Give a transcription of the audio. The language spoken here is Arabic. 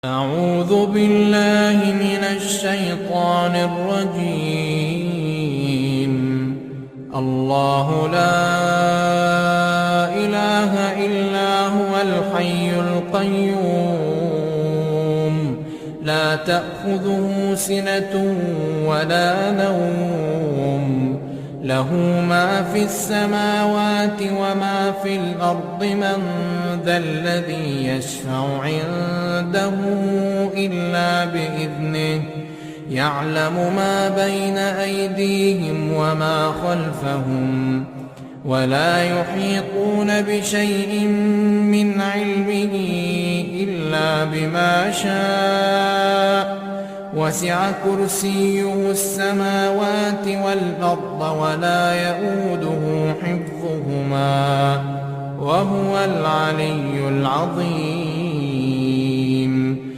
أعوذ بالله من الشيطان الرجيم. الله لا إله إلا هو الحي القيوم لا تأخذه سنة ولا نوم له ما في السماوات وما في الأرض من ذا الذي يشفع عنده إلا بإذنه يعلم ما بين أيديهم وما خلفهم ولا يحيطون بشيء من علمه إلا بما شاء وسع كرسيه السماوات والأرض ولا يئوده حفظهما وهو العلي العظيم.